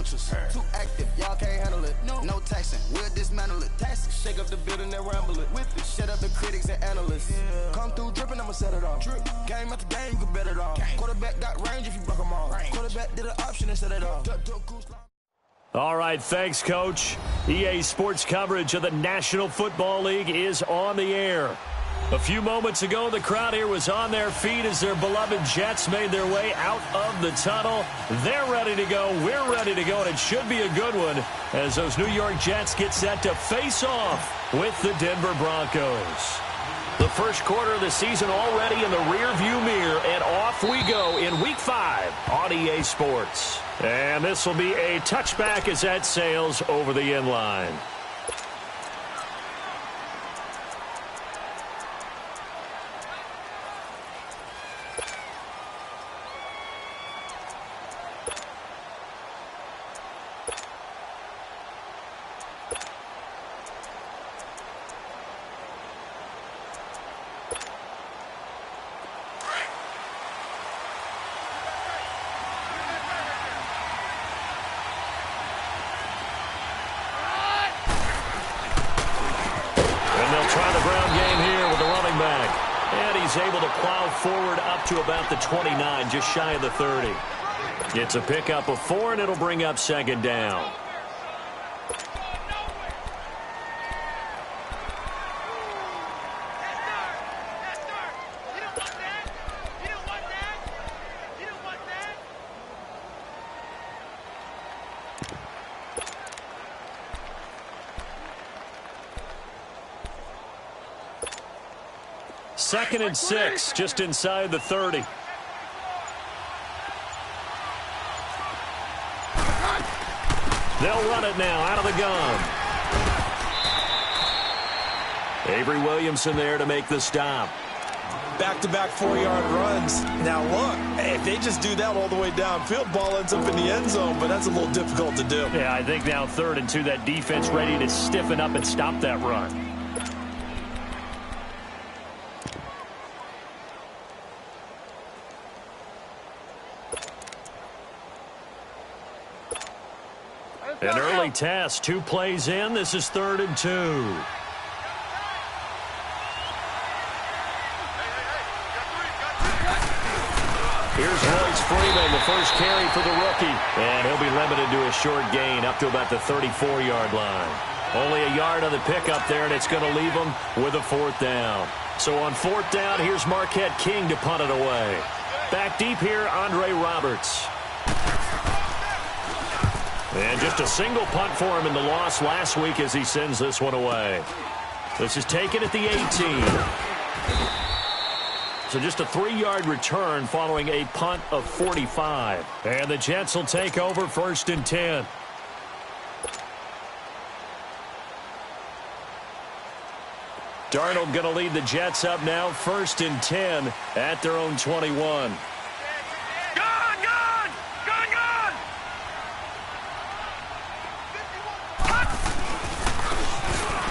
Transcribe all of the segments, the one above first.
amateurs. Too active, y'all can't handle it. No taxing, we'll dismantle it. Shake up the building and ramble it. Whip it, shut up the critics and analysts. Come through dripping, I'ma set it off. Game after game, you can bet it off. Quarterback got range if you block them all. Quarterback did an option and set it off. All right, thanks, Coach. EA Sports coverage of the National Football League is on the air. A few moments ago, the crowd here was on their feet as their beloved Jets made their way out of the tunnel. They're ready to go. We're ready to go, and it should be a good one as those New York Jets get set to face off with the Denver Broncos. The first quarter of the season already in the rearview mirror, and off we go in Week 5 on EA Sports. And this will be a touchback as that sails over the end line. Able to plow forward up to about the 29, just shy of the 30. It's a pickup of 4, and it'll bring up second down. Second and 6, just inside the 30. They'll run it now out of the gun. Avery Williamson there to make the stop. Back-to-back 4-yard runs. Now look, if they just do that all the way downfield, ball ends up in the end zone, but that's a little difficult to do. Yeah, I think now 3rd and 2, that defense ready to stiffen up and stop that run. An early test, 2 plays in. This is 3rd and 2. Here's Royce Freeman, the first carry for the rookie. And he'll be limited to a short gain up to about the 34-yard line. Only a yard on the pickup there, and it's going to leave him with a 4th down. So on 4th down, here's Marquette King to punt it away. Back deep here, Andre Roberts. And just a single punt for him in the loss last week as he sends this one away. This is taken at the 18. So just a 3-yard return following a punt of 45. And the Jets will take over 1st and 10. Darnold going to lead the Jets up now 1st and 10 at their own 21.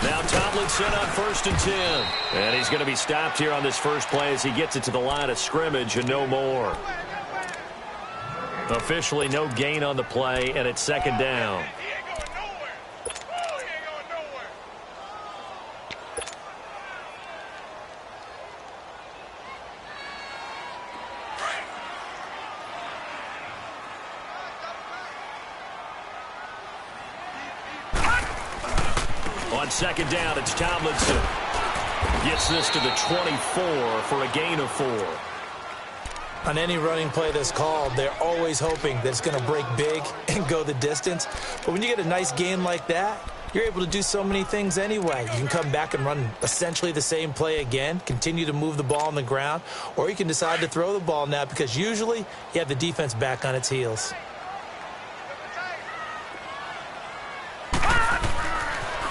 Now Tomlinson on 1st and 10. And he's going to be stopped here on this first play as he gets it to the line of scrimmage and no more. Officially no gain on the play, and it's 2nd down. On 2nd down, it's Tomlinson. Gets this to the 24 for a gain of 4. On any running play that's called, they're always hoping that it's going to break big and go the distance. But when you get a nice gain like that, you're able to do so many things anyway. You can come back and run essentially the same play again, continue to move the ball on the ground, or you can decide to throw the ball now because usually you have the defense back on its heels.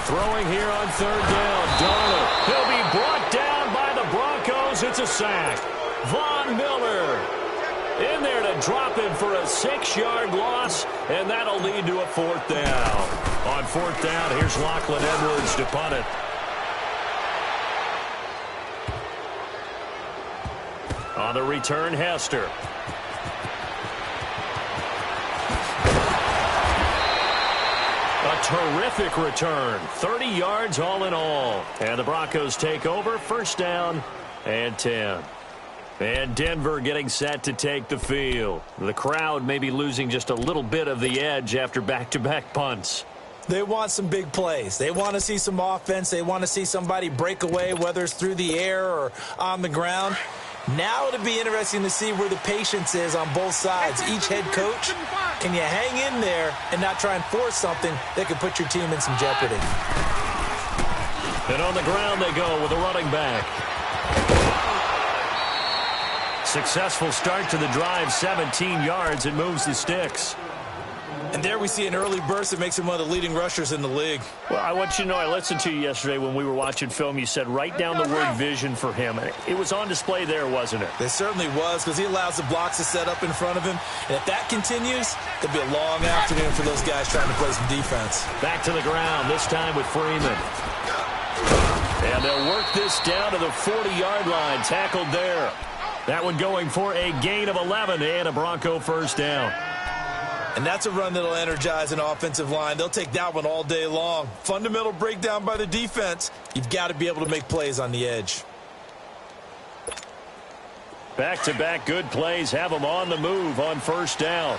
Throwing here on 3rd down, Darnold. He'll be brought down by the Broncos. It's a sack. Von Miller in there to drop him for a 6-yard loss, and that'll lead to a 4th down. On 4th down, here's Lachlan Edwards to punt it. On the return, Hester. terrific return. 30 yards all in all. And the Broncos take over. First down and 10. And Denver getting set to take the field. The crowd may be losing just a little bit of the edge after back-to-back punts. They want some big plays. They want to see some offense. They want to see somebody break away, whether it's through the air or on the ground. Now it'll be interesting to see where the patience is on both sides. Each head coach, can you hang in there and not try and force something that could put your team in some jeopardy? And on the ground they go with a running back. Successful start to the drive, 17 yards. It moves the sticks. And there we see an early burst that makes him one of the leading rushers in the league. Well, I want you to know, I listened to you yesterday when we were watching film. You said write down the word vision for him. It was on display there, wasn't it? It certainly was, because he allows the blocks to set up in front of him. And if that continues, it'll be a long afternoon for those guys trying to play some defense. Back to the ground, this time with Freeman. And they'll work this down to the 40-yard line, tackled there. That one going for a gain of 11 and a Bronco first down. And that's a run that'll energize an offensive line. They'll take that one all day long. Fundamental breakdown by the defense. You've got to be able to make plays on the edge. Back-to-back good plays have them on the move on first down.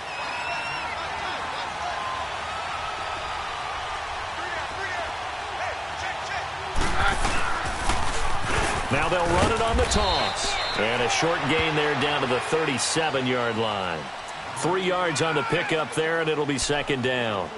Now they'll run it on the toss. And a short gain there down to the 37-yard line. 3 yards on the pickup there, and it'll be second down.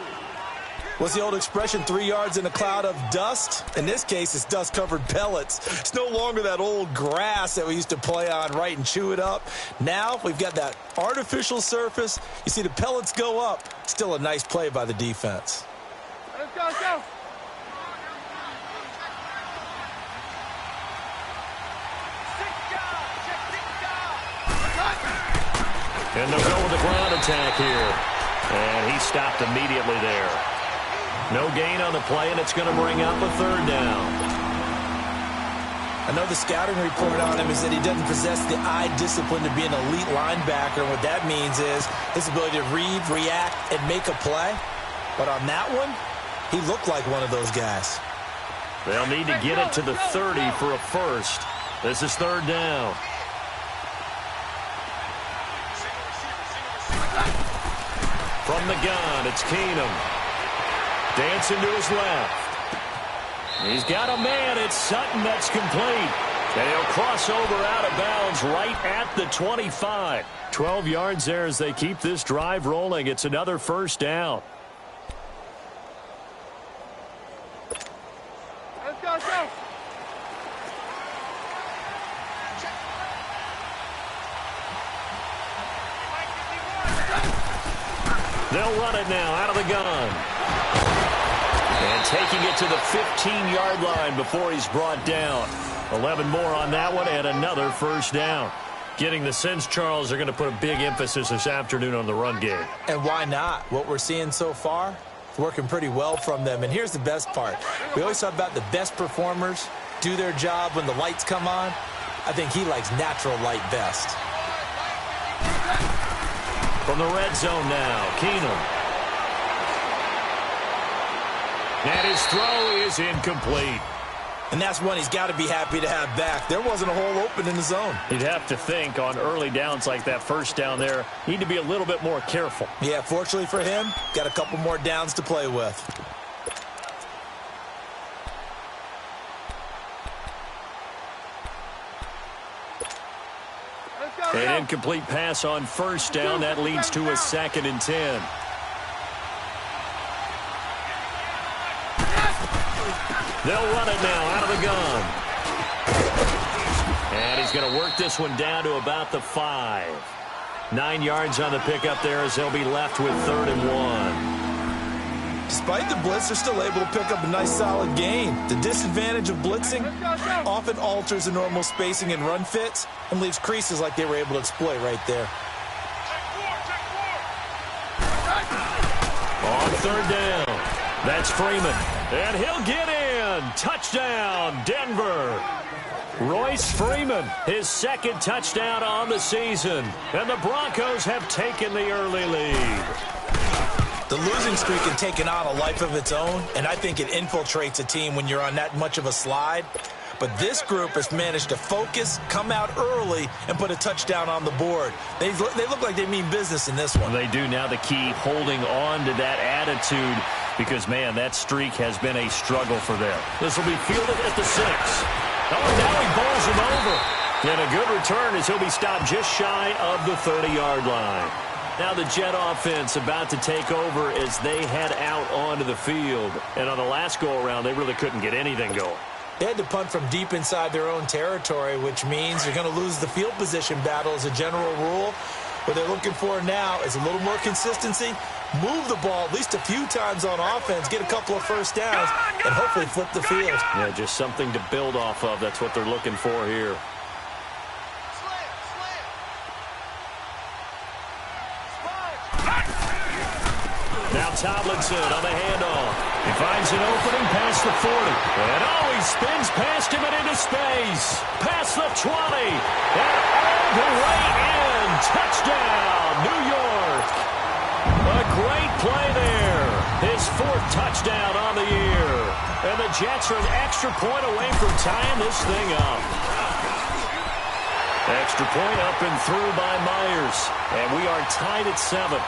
What's the old expression, 3 yards in a cloud of dust? In this case, it's dust-covered pellets. It's no longer that old grass that we used to play on, right, and chew it up. Now we've got that artificial surface. You see the pellets go up. Still a nice play by the defense. Let's go, let's go. And they'll go with the ground attack here. And he stopped immediately there. No gain on the play, and it's going to bring up a third down. I know the scouting report on him is that he doesn't possess the eye discipline to be an elite linebacker. What that means is his ability to read, react, and make a play. But on that one, he looked like one of those guys. They'll need to get it to the 30 for a first. This is third down. From the gun, it's Keenum. Dancing to his left. He's got a man. It's Sutton that's complete. And he'll cross over out of bounds right at the 25. 12 yards there as they keep this drive rolling. It's another first down. Let's go, let's go. They'll run it now out of the gun. And taking it to the 15-yard line before he's brought down. 11 more on that one and another first down. Getting the sense, Charles, they're going to put a big emphasis this afternoon on the run game. And why not? What we're seeing so far, it's working pretty well from them. And here's the best part. We always talk about the best performers do their job when the lights come on. I think he likes natural light best. From the red zone now, Keenum. And his throw is incomplete. And that's one he's got to be happy to have back. There wasn't a hole open in the zone. You'd have to think on early downs like that first down there, need to be a little bit more careful. Yeah, fortunately for him, got a couple more downs to play with. An incomplete pass on first down. That leads to a 2nd and 10. They'll run it now out of the gun. And he's going to work this one down to about the 5. 9 yards on the pickup there as they'll be left with 3rd and 1. Despite the blitz, they're still able to pick up a nice solid gain. The disadvantage of blitzing often alters the normal spacing and run fits and leaves creases like they were able to exploit right there. On 3rd down, that's Freeman. And he'll get in. Touchdown, Denver. Royce Freeman, his 2nd touchdown on the season. And the Broncos have taken the early lead. The losing streak had taken on a life of its own, and I think it infiltrates a team when you're on that much of a slide. But this group has managed to focus, come out early, and put a touchdown on the board. They look like they mean business in this one. They do. Now the key, holding on to that attitude, because, man, that streak has been a struggle for them. This will be fielded at the 6. Oh, now he bowls him over. And a good return as he'll be stopped just shy of the 30-yard line. Now the Jet offense about to take over as they head out onto the field. And on the last go-around, they really couldn't get anything going. They had to punt from deep inside their own territory, which means you're going to lose the field position battle as a general rule. What they're looking for now is a little more consistency, move the ball at least a few times on offense, get a couple of first downs, and hopefully flip the field. Yeah, just something to build off of. That's what they're looking for here. Now Tomlinson on the handoff. He finds an opening past the 40. And he spins past him and into space. Past the 20. And all the way in. Touchdown, New York. A great play there. His 4th touchdown on the year. And the Jets are an extra point away from tying this thing up. Extra point up and through by Myers. And we are tied at 7.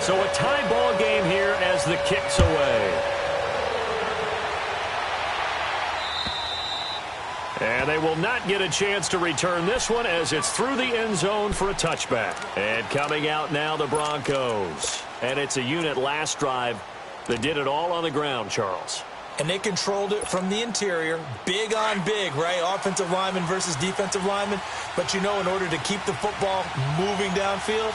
So a tie ball game here as the kick's away. And they will not get a chance to return this one as it's through the end zone for a touchback. And coming out now, the Broncos. And it's a unit last drive that did it all on the ground, Charles. And they controlled it from the interior, big on big, right? Offensive lineman versus defensive lineman. But, you know, in order to keep the football moving downfield,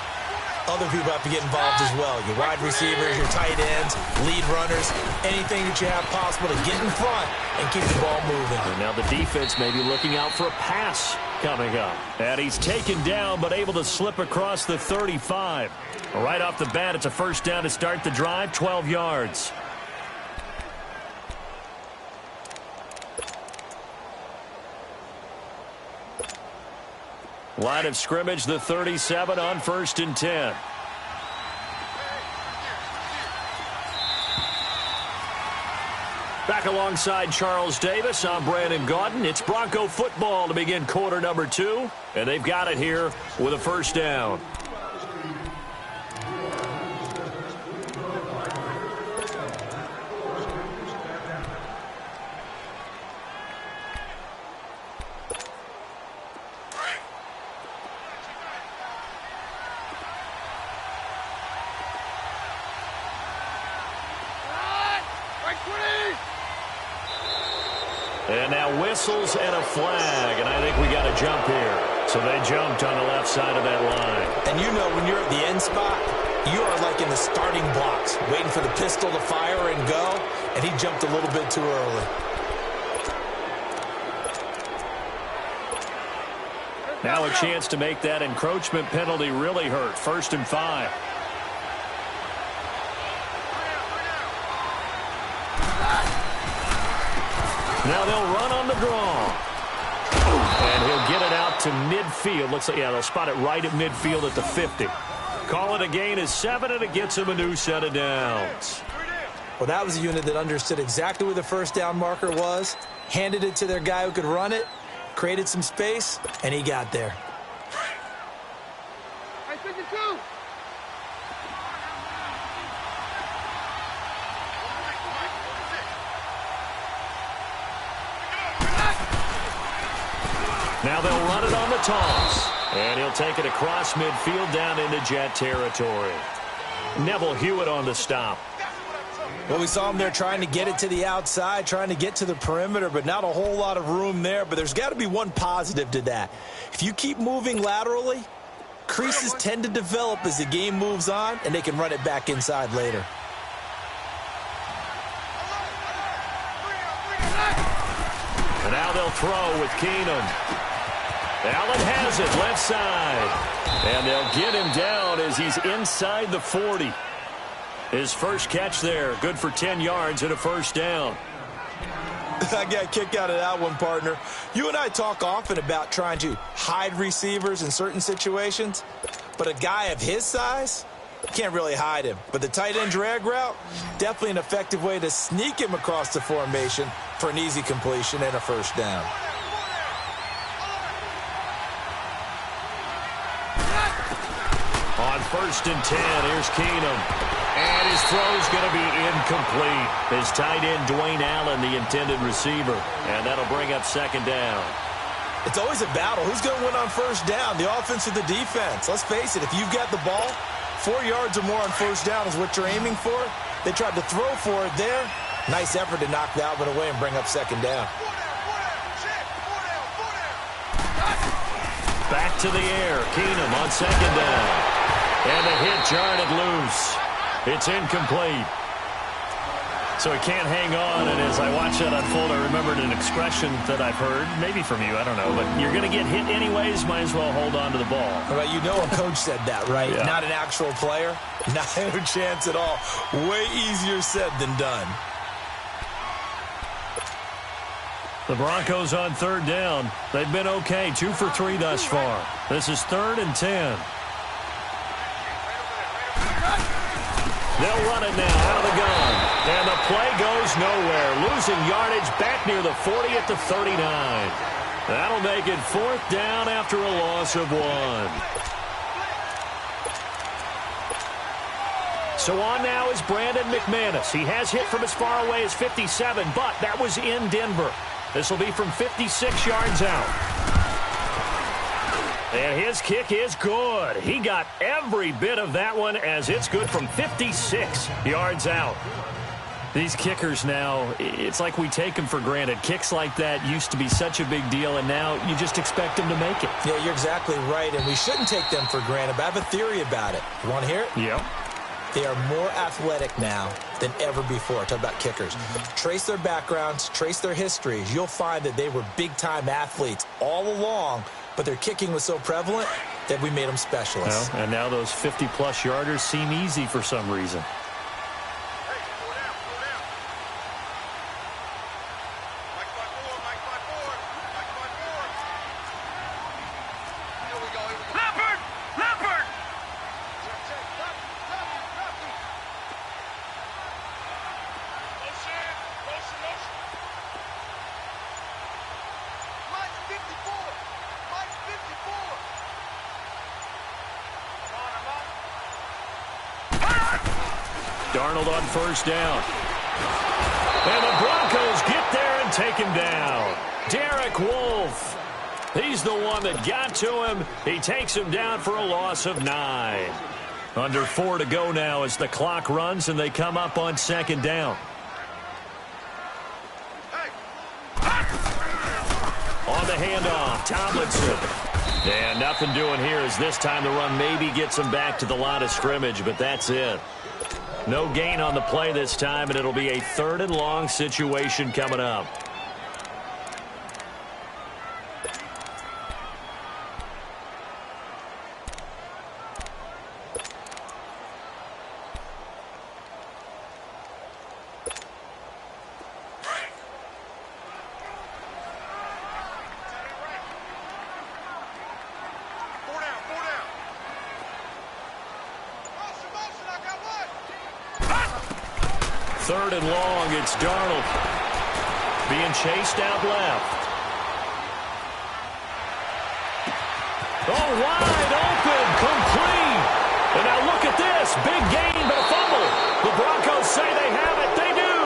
other people have to get involved as well. Your wide receivers, your tight ends, lead runners, anything that you have possible to get in front and keep the ball moving. And now the defense may be looking out for a pass coming up. And he's taken down but able to slip across the 35. Right off the bat, it's a first down to start the drive, 12 yards. Line of scrimmage, the 37 on 1st and 10. Back alongside Charles Davis, I'm Brandon Gaudin. It's Bronco football to begin quarter number 2. And they've got it here with a first down. And now whistles and a flag, and I think we got a jump here. So they jumped on the left side of that line. And you know when you're at the end spot, you are like in the starting blocks, waiting for the pistol to fire and go, and he jumped a little bit too early. Now a chance to make that encroachment penalty really hurt. 1st and 5. Now they'll run on the draw. And he'll get it out to midfield. Looks like, yeah, they'll spot it right at midfield at the 50. Call it a gain of 7, and it gets him a new set of downs. Well, that was a unit that understood exactly where the first down marker was, handed it to their guy who could run it, created some space, and he got there. Now they'll run it on the toss. And he'll take it across midfield down into Jet territory. Neville Hewitt on the stop. Well, we saw him there trying to get it to the outside, trying to get to the perimeter, but not a whole lot of room there. But there's got to be one positive to that. If you keep moving laterally, creases tend to develop as the game moves on, and they can run it back inside later. And now they'll throw with Keenum. Allen has it, left side. And they'll get him down as he's inside the 40. His first catch there, good for 10 yards and a first down. I got a kick out of that one, partner. You and I talk often about trying to hide receivers in certain situations, but a guy of his size, can't really hide him. But the tight end drag route, definitely an effective way to sneak him across the formation for an easy completion and a first down. On 1st and 10, here's Keenum. And his throw's going to be incomplete. His tight end, Dwayne Allen, the intended receiver. And that'll bring up 2nd down. It's always a battle. Who's going to win on 1st down, the offense or the defense? Let's face it, if you've got the ball, 4 yards or more on 1st down is what you're aiming for. They tried to throw for it there. Nice effort to knock that one away and bring up 2nd down. Back to the air. Keenum on 2nd down. And the hit jarred it loose. It's incomplete. So he can't hang on, and as I watch that unfold, I remembered an expression that I've heard, maybe from you, I don't know, but you're going to get hit anyways, might as well hold on to the ball. Well, you know a coach said that, right? Yeah. Not an actual player. Not a chance at all. Way easier said than done. The Broncos on 3rd down. They've been okay, 2 for 3 thus far. This is 3rd and 10. They'll run it now out of the gun. And the play goes nowhere. Losing yardage back near the 40 at the 39. That'll make it 4th down after a loss of 1. So on now is Brandon McManus. He has hit from as far away as 57, but that was in Denver. This will be from 56 yards out. And his kick is good. He got every bit of that one as it's good from 56 yards out. These kickers now, it's like we take them for granted. Kicks like that used to be such a big deal, and now you just expect them to make it. Yeah, you're exactly right, and we shouldn't take them for granted, but I have a theory about it. You want to hear it? Yeah. They are more athletic now than ever before. Talk about kickers. Trace their backgrounds, trace their histories. You'll find that they were big-time athletes all along, but their kicking was so prevalent that we made them specialists. Well, and now those 50-plus yarders seem easy for some reason. Darnold on 1st down. And the Broncos get there and take him down. Derek Wolfe. He's the one that got to him. He takes him down for a loss of 9. Under 4 to go now as the clock runs and they come up on 2nd down. On the handoff, Tomlinson. And nothing doing here as this time the run maybe gets him back to the line of scrimmage, but that's it. No gain on the play this time, and it'll be a 3rd and long situation coming up. Third and long, it's Darnold. Being chased out left. Oh, wide open, complete. And now look at this. Big gain, but a fumble. The Broncos say they have it. They do.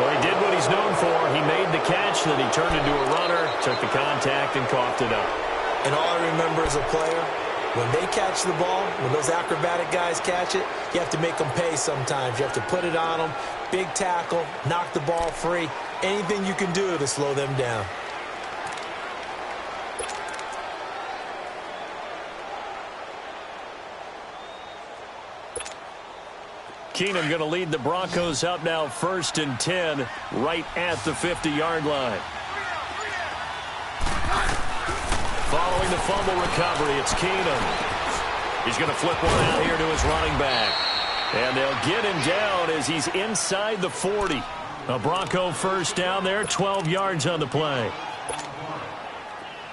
Well, he did what he's known for. He made the catch, then he turned into a runner, took the contact, and coughed it up. And all I remember as a player, when they catch the ball, when those acrobatic guys catch it, you have to make them pay sometimes. You have to put it on them, big tackle, knock the ball free. Anything you can do to slow them down. Keenum going to lead the Broncos up now 1st and 10 right at the 50-yard line. Following the fumble recovery, it's Keenum. He's going to flip one out here to his running back. And they'll get him down as he's inside the 40. A Bronco first down there, 12 yards on the play.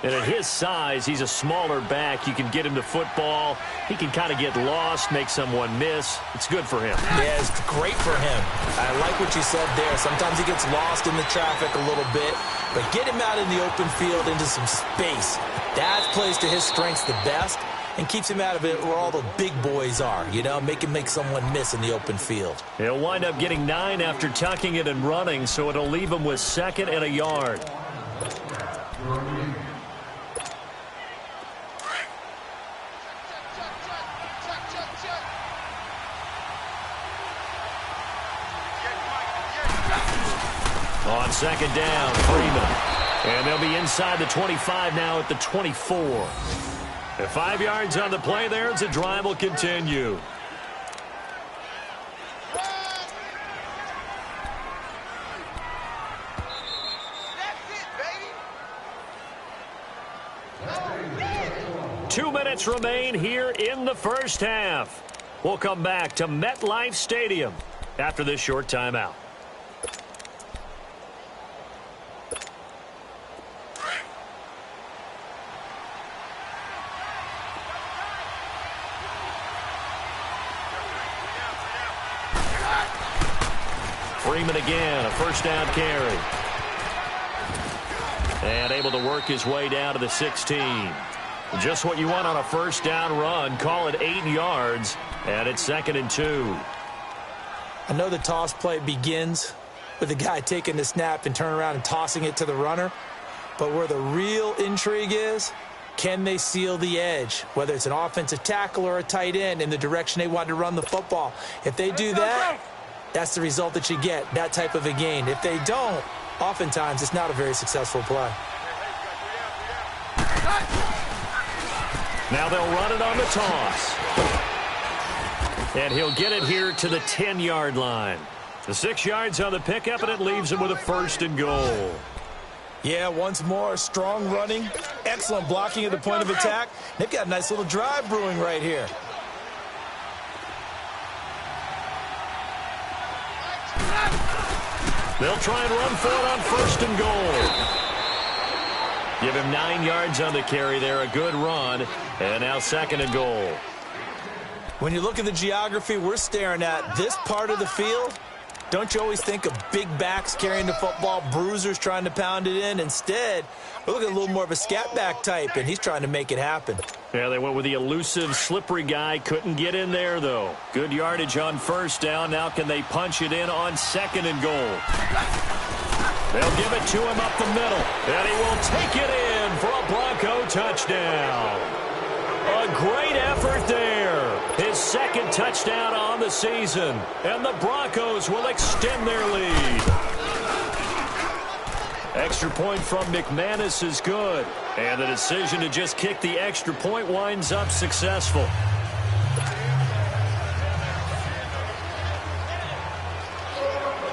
And at his size, he's a smaller back. You can get him to football. He can kind of get lost, make someone miss. It's good for him. Yeah, it's great for him. I like what you said there. Sometimes he gets lost in the traffic a little bit, but get him out in the open field into some space. That plays to his strengths the best and keeps him out of it where all the big boys are, you know, make him make someone miss in the open field. He'll wind up getting 9 after tucking it and running, so it'll leave him with 2nd and a yard. On 2nd down, Freeman. And they'll be inside the 25 now at the 24. At 5 yards on the play there, as the drive will continue. That's it, baby. 2 minutes remain here in the first half. We'll come back to MetLife Stadium after this short timeout. Freeman again, a first down carry. And able to work his way down to the 16. Just what you want on a first down run. Call it 8 yards, and it's 2nd and 2. I know the toss play begins with the guy taking the snap and turning around and tossing it to the runner, but where the real intrigue is, can they seal the edge, whether it's an offensive tackle or a tight end, in the direction they want to run the football? If they do that, that's the result that you get, that type of a gain. If they don't, oftentimes it's not a very successful play. Now they'll run it on the toss. And he'll get it here to the 10-yard line. The 6 yards on the pickup, and it leaves him with a 1st and goal. Yeah, once more, strong running, excellent blocking at the point of attack. They've got a nice little drive brewing right here. They'll try and run for it on 1st and goal. Give him 9 yards on the carry there, a good run, and now 2nd and goal. When you look at the geography we're staring at, this part of the field, don't you always think of big backs carrying the football, bruisers trying to pound it in? Instead, we're looking at a little more of a scat back type, and he's trying to make it happen. Yeah, they went with the elusive, slippery guy. Couldn't get in there, though. Good yardage on 1st down. Now can they punch it in on 2nd and goal? They'll give it to him up the middle, and he will take it in for a Bronco touchdown. A great effort there. His 2nd touchdown on the season, and the Broncos will extend their lead. Extra point from McManus is good, and the decision to just kick the extra point winds up successful.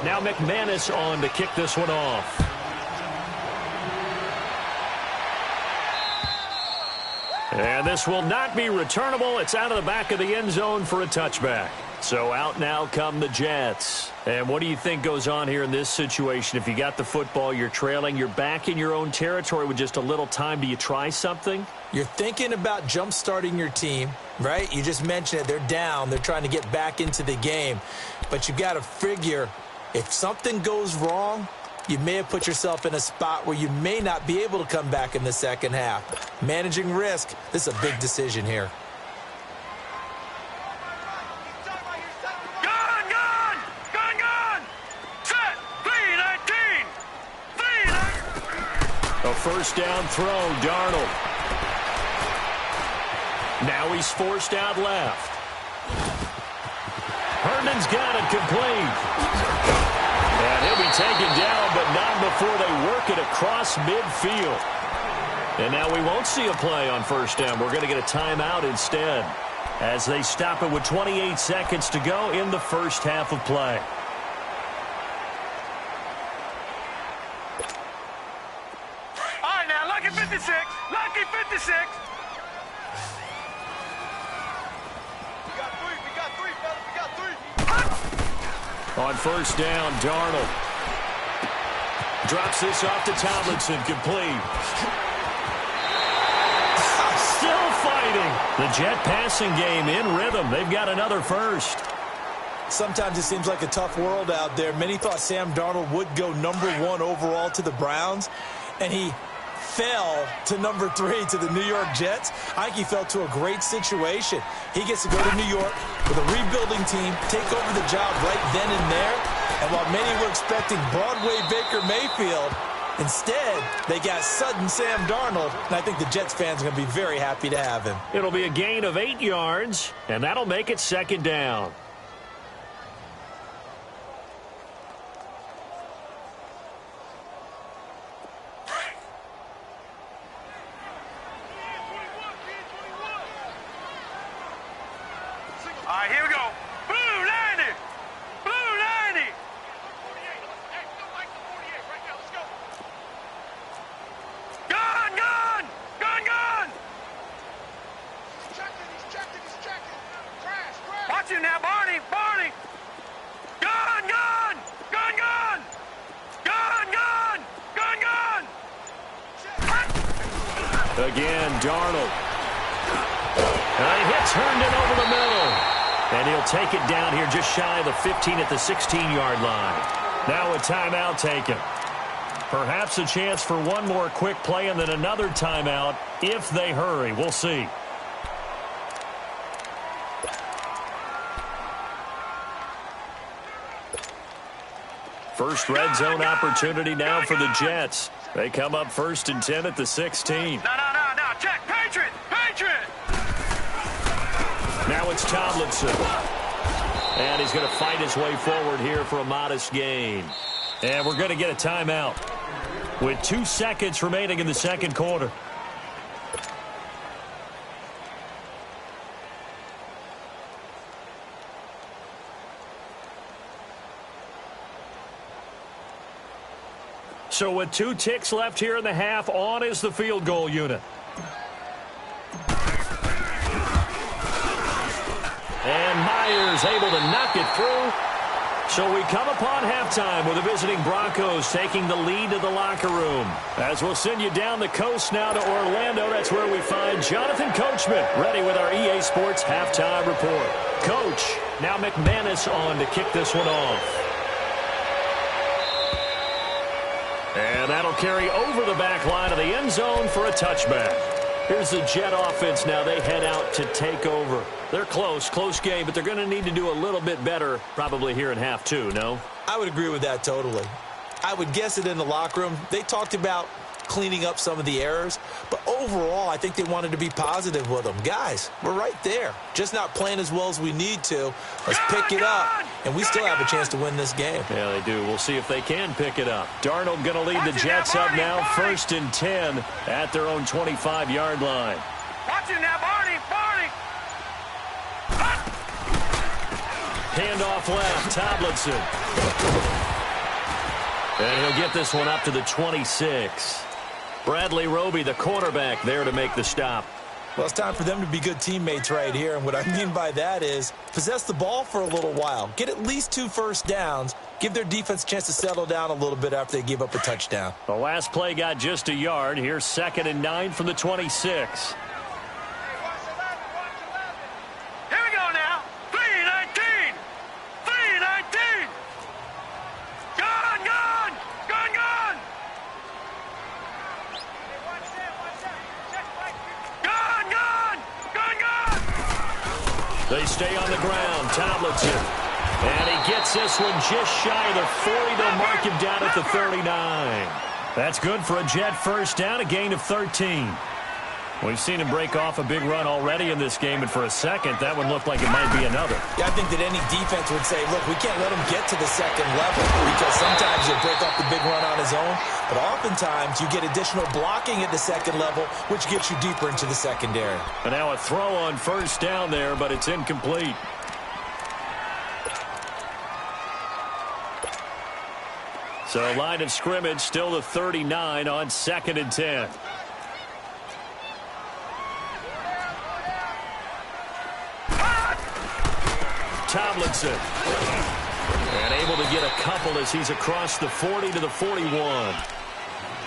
Now McManus on to kick this one off. And this will not be returnable. It's out of the back of the end zone for a touchback. So out now come the Jets. And what do you think goes on here in this situation? If you got the football, you're trailing, you're back in your own territory with just a little time. Do you try something? You're thinking about jump-starting your team, right? You just mentioned it. They're down. They're trying to get back into the game. But you've got to figure, if something goes wrong, you may have put yourself in a spot where you may not be able to come back in the second half. Managing risk, this is a big decision here. A first down throw, Darnold. Now he's forced out left. Herndon's got it complete. And he'll be taken down, but not before they work it across midfield. And now we won't see a play on first down. We're going to get a timeout instead, as they stop it with 28 seconds to go in the first half of play. All right, now, lucky 56. Lucky 56. We got three, fellas. We got three. On first down, Darnold drops this off to Tomlinson, complete. Still fighting. The Jet passing game in rhythm. They've got another first. Sometimes it seems like a tough world out there. Many thought Sam Darnold would go #1 overall to the Browns, and he fell to #3 to the New York Jets. I think he fell to a great situation. He gets to go to New York with a rebuilding team, take over the job right then and there. And while many were expecting Broadway Baker Mayfield, instead, they got sudden Sam Darnold, and I think the Jets fans are going to be very happy to have him. It'll be a gain of 8 yards, and that'll make it second down. All right, here we go. Blue 90. Blue 90. Gun, gun. Gun, gun. He's checking. Crash. Watch him now, Barney. Gun, gun. Gun, gun. Gun, gun. Gun, gun. Again, Darnold. And he hits Herndon over the middle. And he'll take it down here just shy of the 15 at the 16-yard line. Now a timeout taken. Perhaps a chance for one more quick play and then another timeout if they hurry. We'll see. First red zone opportunity now for the Jets. They come up 1st and 10 at the 16. No. Check. Patriot. Now it's Tomlinson. And he's going to fight his way forward here for a modest gain. And we're going to get a timeout with 2 seconds remaining in the second quarter. So with 2 ticks left here in the half, on is the field goal unit. And Myers able to knock it through. So we come upon halftime with the visiting Broncos taking the lead to the locker room. As we'll send you down the coast now to Orlando, that's where we find Jonathan Coachman ready with our EA Sports halftime report. Coach, now McManus on to kick this one off. And that'll carry over the back line of the end zone for a touchback. Here's the Jet offense now. They head out to take over. They're close game, but they're going to need to do a little bit better probably here in half 2, no? I would agree with that totally. I would guess it in the locker room. They talked about cleaning up some of the errors, but overall, I think they wanted to be positive with them. Guys, we're right there. Just not playing as well as we need to. Let's pick it up, and we still have a chance to win this game. Yeah, they do. We'll see if they can pick it up. Darnold going to lead the Jets up now, 1st and 10 at their own 25-yard line. Watch him now, Barney. Handoff left, Tomlinson. And he'll get this one up to the 26. Bradley Roby, the quarterback, there to make the stop. Well, it's time for them to be good teammates right here, and what I mean by that is possess the ball for a little while. Get at least 2 first downs. Give their defense a chance to settle down a little bit after they give up a touchdown. The last play got just a yard. Here's 2nd and 9 from the 26. Here we go now. 3-19. 3-19. Gun. They stay on the ground. Tomlinson. And he gets this one just shy of the 40. They'll mark him down at the 39. That's good for a Jet first down, a gain of 13. We've seen him break off a big run already in this game, and for a second, that one looked like it might be another. Yeah, I think that any defense would say, look, we can't let him get to the second level because sometimes he'll break off the big run on his own, but oftentimes you get additional blocking at the second level, which gets you deeper into the secondary. And now a throw on first down there, but it's incomplete. So line of scrimmage still the 39 on 2nd and 10. Tomlinson. And able to get a couple as he's across the 40 to the 41.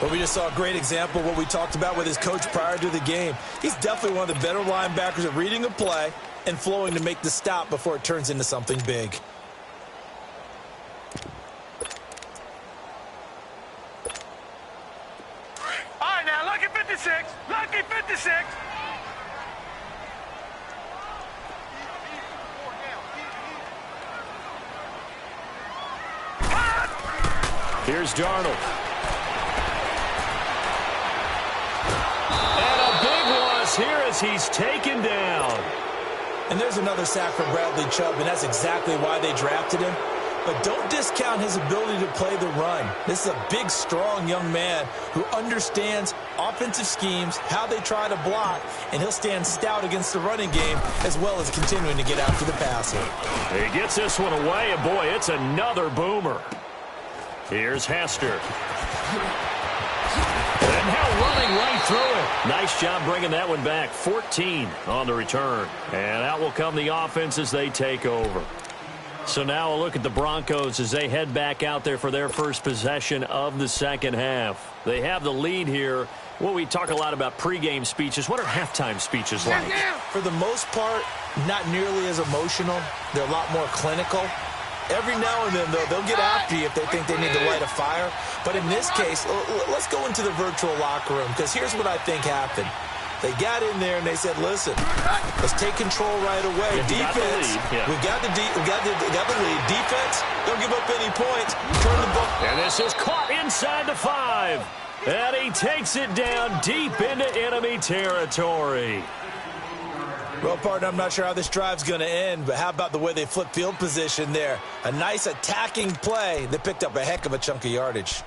Well, we just saw a great example of what we talked about with his coach prior to the game. He's definitely one of the better linebackers at reading a play and flowing to make the stop before it turns into something big. All right, now, lucky 56. Lucky 56. Here's Darnold. And a big loss here as he's taken down. And there's another sack for Bradley Chubb, and that's exactly why they drafted him. But don't discount his ability to play the run. This is a big, strong young man who understands offensive schemes, how they try to block, and he'll stand stout against the running game as well as continuing to get after the passer. He gets this one away, and boy, it's another boomer. Here's Hester. And now running right through it. Nice job bringing that one back. 14 on the return. And out will come the offense as they take over. So now a look at the Broncos as they head back out there for their first possession of the second half. They have the lead here. Well, we talk a lot about pregame speeches. What are halftime speeches like? For the most part, not nearly as emotional. They're a lot more clinical. Every now and then, though, they'll get after you if they think they need to light a fire. But in this case, let's go into the virtual locker room, because here's what I think happened. They got in there and they said, listen, let's take control right away. Defense, we got the lead. Defense, don't give up any points. Turn the ball. And this is caught inside the 5. And he takes it down deep into enemy territory. Well, partner, I'm not sure how this drive's going to end, but how about the way they flip field position there? A nice attacking play that picked up a heck of a chunk of yardage.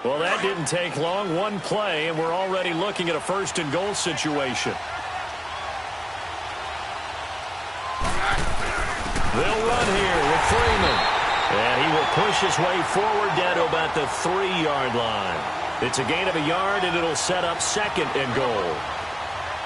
Well, that didn't take long. One play, and we're already looking at a first-and-goal situation. They'll run here with Freeman. And he will push his way forward down to about the 3-yard line. It's a gain of a yard, and it'll set up second and goal.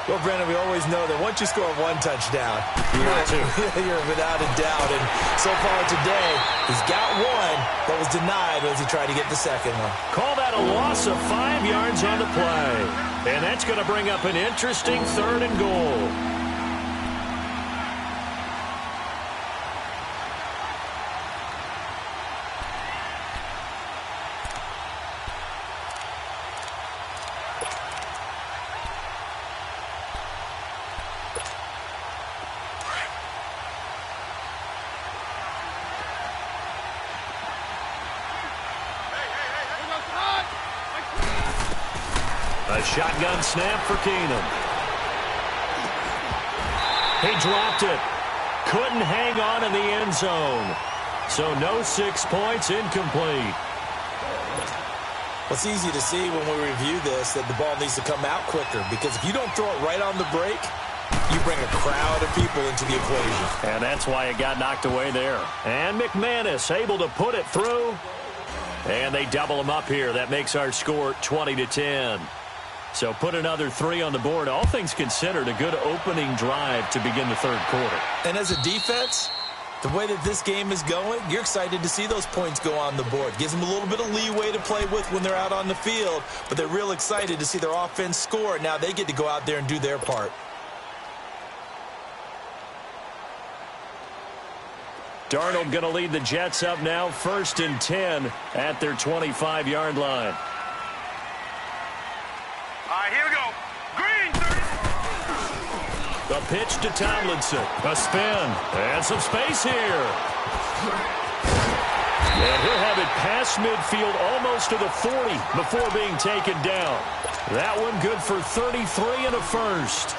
Well, Brandon, we always know that once you score one touchdown, you're without a doubt. And so far today, he's got one that was denied as he tried to get the second one. Call that a loss of 5 yards on the play. And that's going to bring up an interesting third and goal. A shotgun snap for Keenum. He dropped it. Couldn't hang on in the end zone. So no 6 points, incomplete. Well, it's easy to see when we review this that the ball needs to come out quicker, because if you don't throw it right on the break, you bring a crowd of people into the equation. And that's why it got knocked away there. And McManus able to put it through. And they double him up here. That makes our score 20-10. So put another 3 on the board. All things considered, a good opening drive to begin the third quarter. And as a defense, the way that this game is going, you're excited to see those points go on the board. Gives them a little bit of leeway to play with when they're out on the field, but they're real excited to see their offense score. Now they get to go out there and do their part. Darnold going to lead the Jets up now, 1st and 10 at their 25-yard line. All right, here we go. Green, 30. The pitch to Tomlinson. A spin. And some space here. And he'll have it past midfield almost to the 40 before being taken down. That one good for 33 and a first.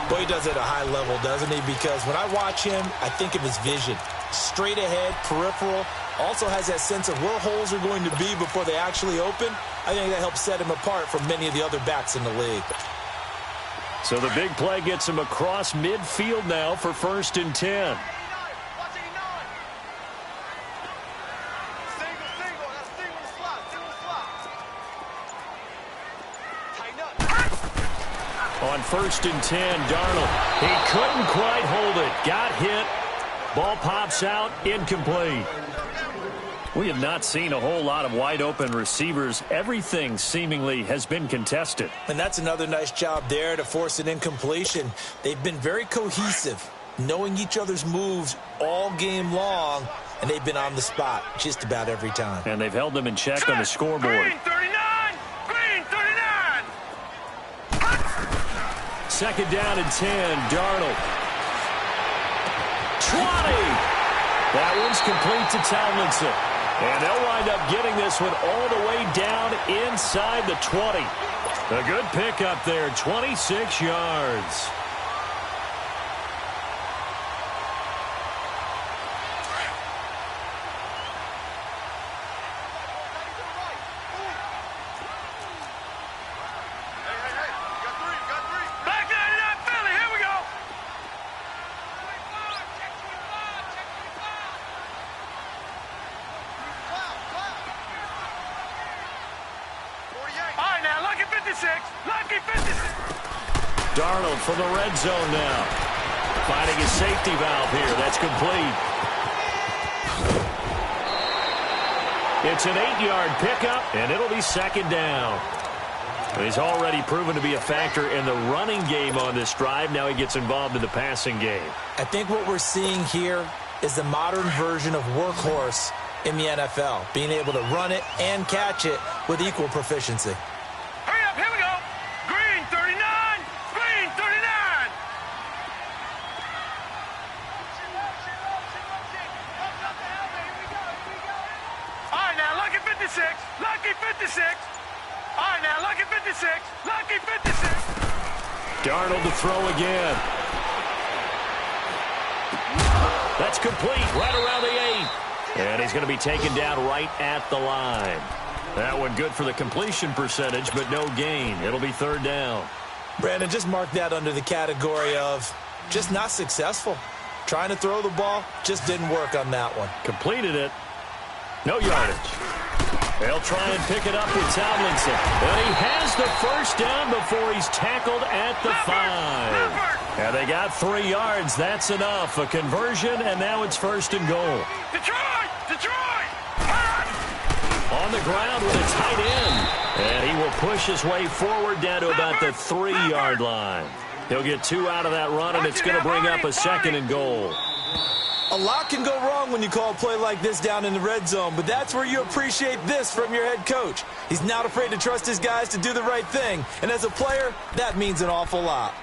Boy, he does it at a high level, doesn't he? Because when I watch him, I think of his vision. Straight ahead, peripheral. Also has that sense of where holes are going to be before they actually open. I think that helps set him apart from many of the other backs in the league. So the big play gets him across midfield now for 1st and 10. On 1st and 10. Darnold, he couldn't quite hold it. Got hit. Ball pops out, incomplete. We have not seen a whole lot of wide-open receivers. Everything seemingly has been contested. And that's another nice job there to force an incompletion. They've been very cohesive, knowing each other's moves all game long, and they've been on the spot just about every time. And they've held them in check on the scoreboard. Green 39! Green 39! 2nd down and 10. Darnold. 20! That one's complete to Tomlinson. And they'll wind up getting this one all the way down inside the 20. A good pickup there, 26 yards. Back 99 Philly, here we go! All right, now, lucky 56. Lucky 56. Darnold from the red zone now. Finding his safety valve here. That's complete. It's an 8-yard pickup, and it'll be 2nd down. He's already proven to be a factor in the running game on this drive. Now he gets involved in the passing game. I think what we're seeing here is the modern version of workhorse in the NFL, being able to run it and catch it with equal proficiency. Hurry up, here we go. Green 39. Green 39. All right, now, lucky 56. Lucky 56. All right, now, lucky 56. Lucky 56. Darnold to throw again. That's complete right around the 8. And he's going to be taken down right at the line. That one good for the completion percentage, but no gain. It'll be 3rd down. Brandon, just mark that under the category of just not successful. Trying to throw the ball, just didn't work on that one. Completed it. No yardage. They'll try and pick it up with Tomlinson. And he has the 1st down before he's tackled at the 5. And they got 3 yards. That's enough. A conversion, and now it's 1st and goal. Detroit! Detroit! On the ground with a tight end. And he will push his way forward down to about the 3-yard line. He'll get 2 out of that run, and it's going to bring up a 2nd and goal. A lot can go wrong when you call a play like this down in the red zone, but that's where you appreciate this from your head coach. He's not afraid to trust his guys to do the right thing, and as a player, that means an awful lot.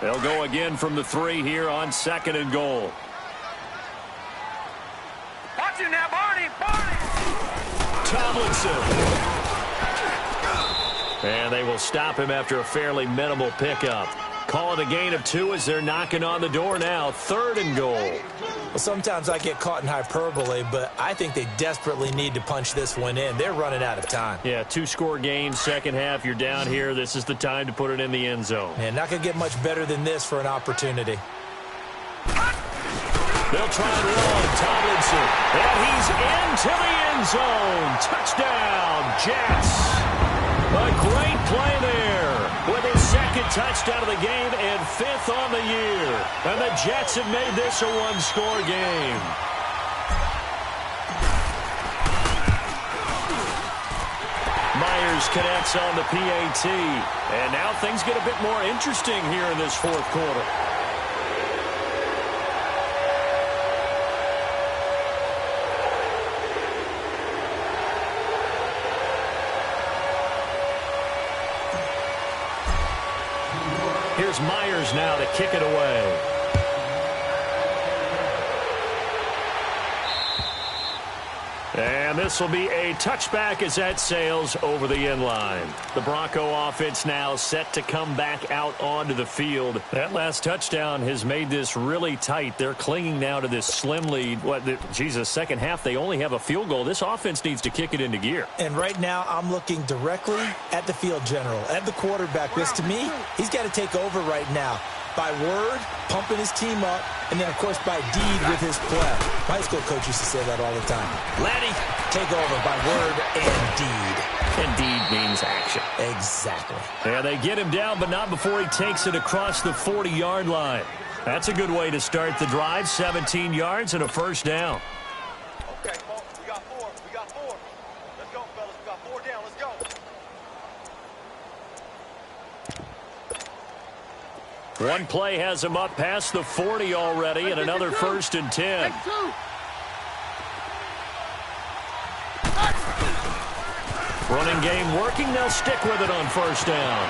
They'll go again from the 3 here on 2nd and goal. Watch it now, Barney! Barney! Tomlinson. And they will stop him after a fairly minimal pickup. Call it a gain of 2 as they're knocking on the door now. 3rd and goal. Well, sometimes I get caught in hyperbole, but I think they desperately need to punch this one in. They're running out of time. Yeah, 2-score game, second half. You're down here. This is the time to put it in the end zone. Man, not going to get much better than this for an opportunity. They'll try and run. Tomlinson. And he's into the end zone. Touchdown, Jets. A great play there with his 2nd touchdown of the game and 5th on the year. And the Jets have made this a 1-score game. Myers connects on the PAT. And now things get a bit more interesting here in this 4th quarter. Here's Myers now to kick it away. And this will be a touchback as that sails over the end line. The Bronco offense now set to come back out onto the field. That last touchdown has made this really tight. They're clinging now to this slim lead. Second half, they only have a field goal. This offense needs to kick it into gear. And right now, I'm looking directly at the field general, at the quarterback, because to me, he's got to take over right now. By word, pumping his team up, and then, of course, by deed with his play. My high school coach used to say that all the time. Laddie take over by word and deed. And deed means action. Exactly. And they get him down, but not before he takes it across the 40-yard line. That's a good way to start the drive. 17 yards and a first down. Okay, folks, we got four. We got four. Let's go, fellas. We got 4 down. Let's go. One play has him up past the 40 already, and another 1st and 10. Running game working. They'll stick with it on 1st down.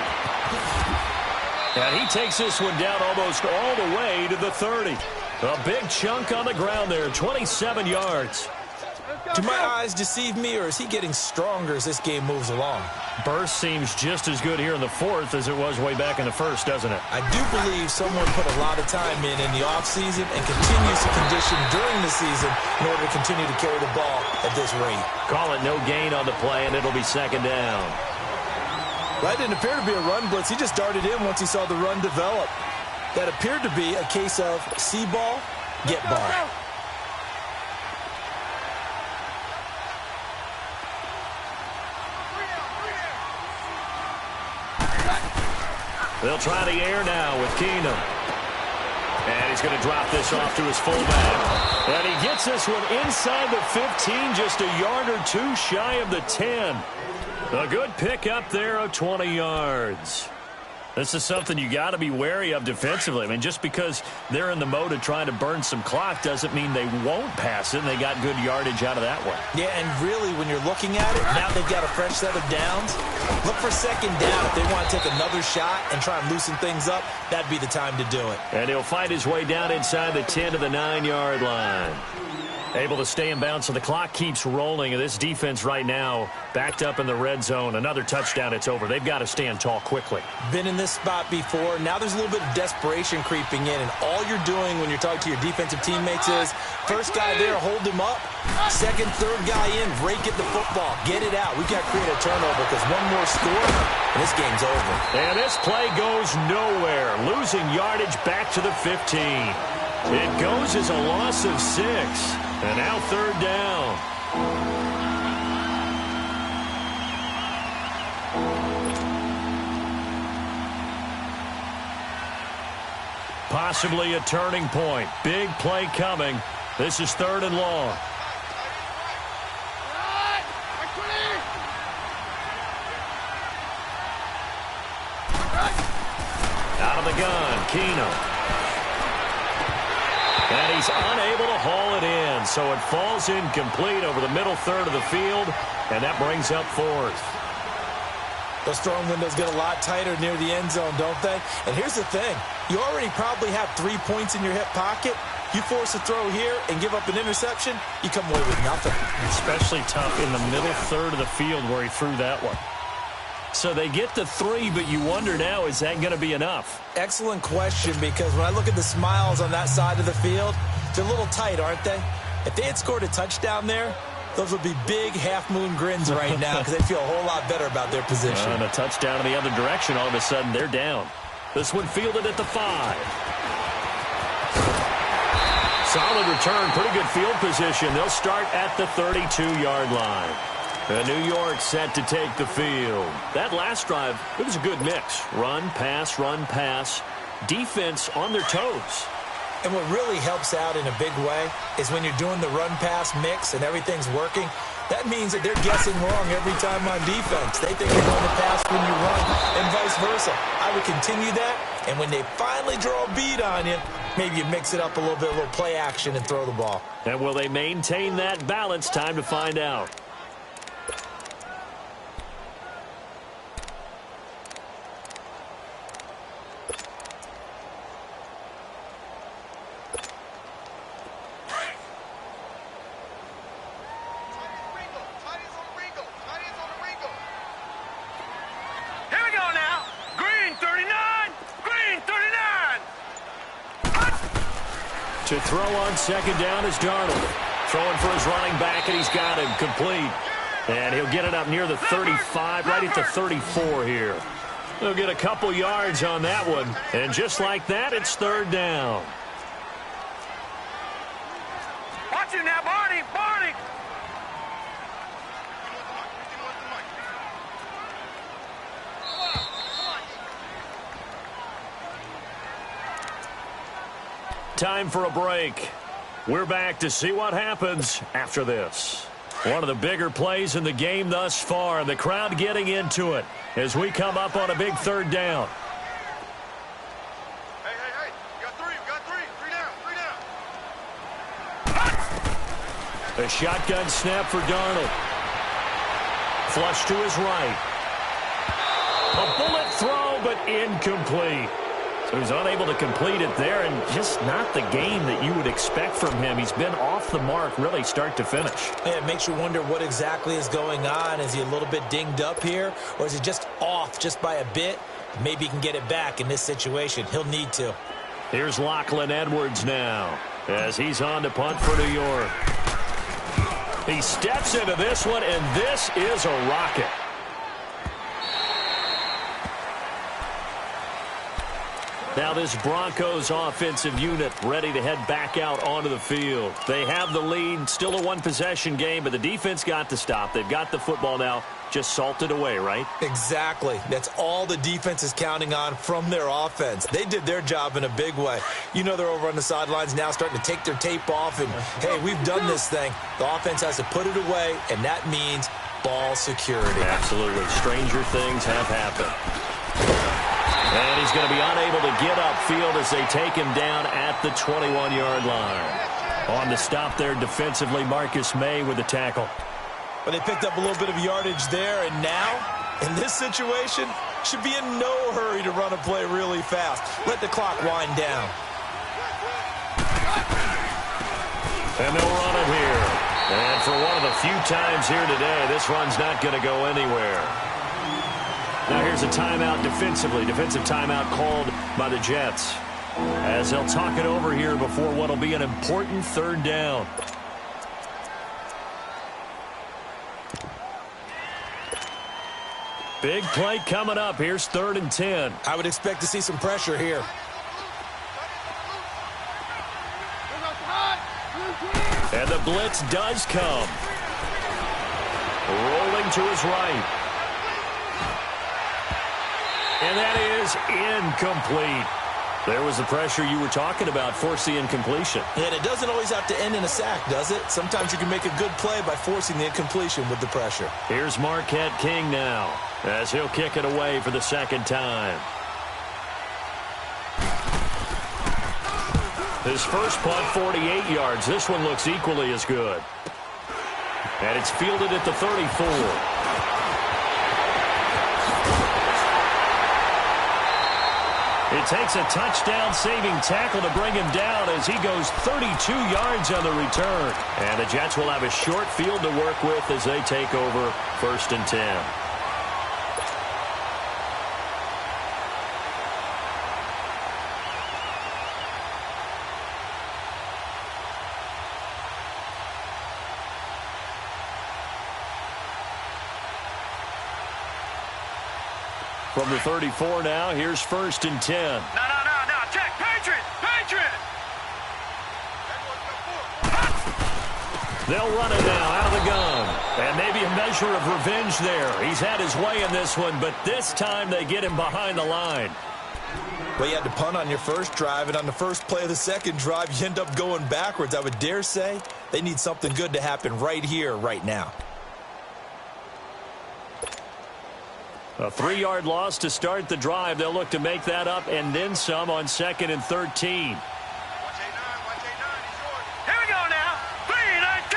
And he takes this one down almost all the way to the 30. A big chunk on the ground there, 27 yards. Do my eyes deceive me, or is he getting stronger as this game moves along? Burst seems just as good here in the 4th as it was way back in the 1st, doesn't it? I do believe someone put a lot of time in the offseason and continues to condition during the season in order to continue to carry the ball at this rate. Call it no gain on the play, and it'll be 2nd down. That didn't appear to be a run blitz. He just darted in once he saw the run develop. That appeared to be a case of see ball, get ball. They'll try the air now with Keenum. And he's going to drop this off to his fullback. And he gets this one inside the 15, just a yard or two shy of the 10. A good pick up there of 20 yards. This is something you got to be wary of defensively. I mean, just because they're in the mode of trying to burn some clock doesn't mean they won't pass it, and they got good yardage out of that one. Yeah, and really, when you're looking at it, now they've got a fresh set of downs. Look for 2nd down. If they want to take another shot and try and loosen things up, that'd be the time to do it. And he'll fight his way down inside the 10 to the 9-yard line. Able to stay in bounds, so the clock keeps rolling. And this defense right now backed up in the red zone. Another touchdown, it's over. They've got to stand tall quickly. Been in this spot before. Now there's a little bit of desperation creeping in. And all you're doing when you're talking to your defensive teammates is, first guy there, hold him up. Second, third guy in, rake at the football. Get it out. We've got to create a turnover because one more score, and this game's over. And this play goes nowhere. Losing yardage back to the 15. It goes as a loss of 6. And now 3rd down. Possibly a turning point. Big play coming. This is 3rd and long. Out of the gun, Keenum. And he's unable to haul it in, so it falls incomplete over the middle third of the field, and that brings up 4th. Those throwing windows get a lot tighter near the end zone, don't they? And here's the thing. You already probably have 3 points in your hip pocket. You force a throw here and give up an interception, you come away with nothing. Especially tough in the middle third of the field where he threw that one. So they get the 3, but you wonder now, is that going to be enough? Excellent question, because when I look at the smiles on that side of the field, they're a little tight, aren't they? If they had scored a touchdown there, those would be big half-moon grins right now because they feel a whole lot better about their position. And a touchdown in the other direction, all of a sudden they're down. This one fielded at the 5. Solid return, pretty good field position. They'll start at the 32-yard line. And New York set to take the field. That last drive, it was a good mix. Run, pass, defense on their toes. And what really helps out in a big way is when you're doing the run-pass mix and everything's working, that means that they're guessing wrong every time on defense. They think they're going to pass when you run and vice versa. I would continue that, and when they finally draw a bead on you, maybe you mix it up a little bit, a little play action and throw the ball. And will they maintain that balance? Time to find out. To throw on 2nd down is Darnold. Throwing for his running back, and he's got him complete. And he'll get it up near the 35, right at the 34 here. He'll get a couple yards on that one. And just like that, it's 3rd down. Watch it now, Barney! Barney! Time for a break. We're back to see what happens after this. One of the bigger plays in the game thus far, and the crowd getting into it as we come up on a big third down. Hey. You got three. Three down. A shotgun snap for Darnold. Flush to his right. A bullet throw, but incomplete. So he's unable to complete it there, and just not the game that you would expect from him. He's been off the mark really start to finish. Yeah, it makes you wonder what exactly is going on. Is he a little bit dinged up here, or is he just off just by a bit? Maybe he can get it back in this situation. He'll need to. Here's Lachlan Edwards now as he's on to punt for New York. He steps into this one, and this is a rocket. Now this Broncos offensive unit ready to head back out onto the field. They have the lead, still a one-possession game, but the defense got to stop. They've got the football now, just salted away, right? Exactly. That's all the defense is counting on from their offense. They did their job in a big way. You know they're over on the sidelines now starting to take their tape off, and, hey, we've done this thing. The offense has to put it away, and that means ball security. Absolutely. Stranger things have happened. And he's going to be unable to get upfield as they take him down at the 21-yard line. On the stop there defensively, Marcus May with the tackle. But they picked up a little bit of yardage there, and now, in this situation, should be in no hurry to run a play really fast. Let the clock wind down. And they'll run it here. And for one of the few times here today, this run's not going to go anywhere. Now here's a timeout defensively. Defensive timeout called by the Jets. As they'll talk it over here before what will be an important third down. Big play coming up. Here's 3rd and 10. I would expect to see some pressure here. And the blitz does come. Rolling to his right. And that is incomplete. There was the pressure you were talking about, force the incompletion. And it doesn't always have to end in a sack, does it? Sometimes you can make a good play by forcing the incompletion with the pressure. Here's Marquette King now, as he'll kick it away for the second time. His first punt, 48 yards. This one looks equally as good. And it's fielded at the 34. It takes a touchdown-saving tackle to bring him down as he goes 32 yards on the return. And the Jets will have a short field to work with as they take over 1st and 10. From the 34 now, here's 1st and 10. No. Check. Patriot. They'll run it now out of the gun. And maybe a measure of revenge there. He's had his way in this one, but this time they get him behind the line. Well, you had to punt on your first drive, and on the first play of the second drive, you end up going backwards. I would dare say they need something good to happen right here, right now. A 3-yard loss to start the drive. They'll look to make that up and then some on 2nd and 13. Watch 8-9. He's yours. Here we go now. 3-19.